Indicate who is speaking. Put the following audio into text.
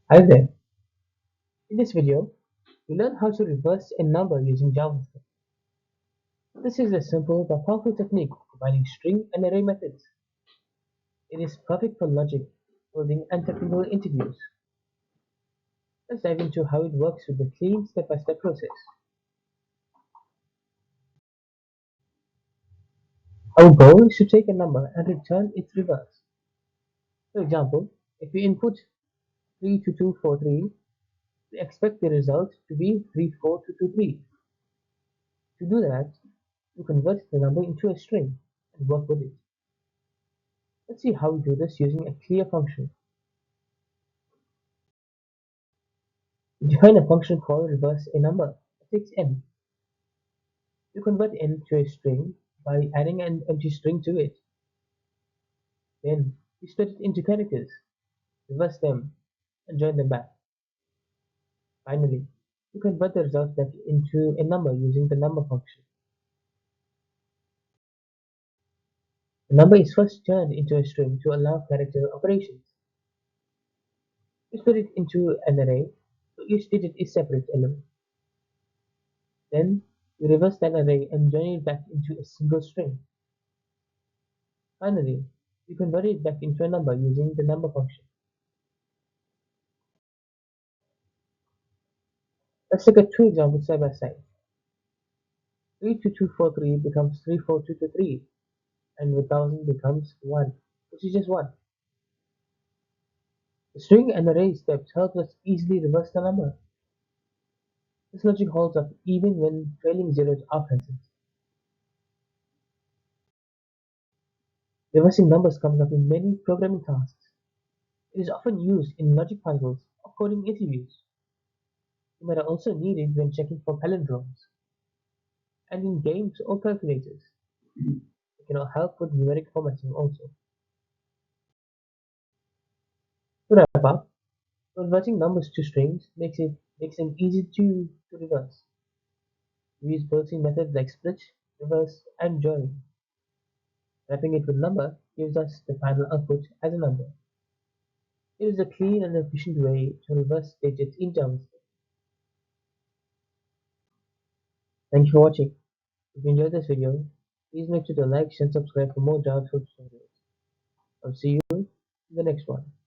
Speaker 1: Hi there. In this video, we learn how to reverse a number using JavaScript. This is a simple but powerful technique combining string and array methods. It is perfect for logic, coding, and technical interviews. Let's dive into how it works with a clean step-by-step process. Our goal is to take a number and return its reverse. For example, if we input 32243, we expect the result to be 34223. To do that, we convert the number into a string and work with it. Let's see how we do this using a clear function. We define a function called reverse a number that takes n. You convert n to a string by adding an empty string to it. Then you split it into characters, reverse them, and join them back. Finally, you convert the result back into a number using the number function. The number is first turned into a string to allow character operations. You split it into an array, so each digit is separate element. Then you reverse that array and join it back into a single string. Finally, you convert it back into a number using the number function. Let's look at two examples side by side. 32243 becomes 34223, and 1000 becomes 1, which is just 1. The string and array steps help us easily reverse the number. This logic holds up even when trailing zeros are present. Reversing numbers comes up in many programming tasks. It is often used in logic puzzles or coding interviews. You might also need it when checking for palindromes, and in games or calculators. It can help with numeric formatting also. To wrap up, converting numbers to strings makes them easy to reverse. We use built-in methods like split, reverse, and join. Wrapping it with number gives us the final output as a number. It is a clean and efficient way to reverse digits in JavaScript. Thank you for watching. If you enjoyed this video, please make sure to like and subscribe for more JavaScript tutorials. I'll see you in the next one.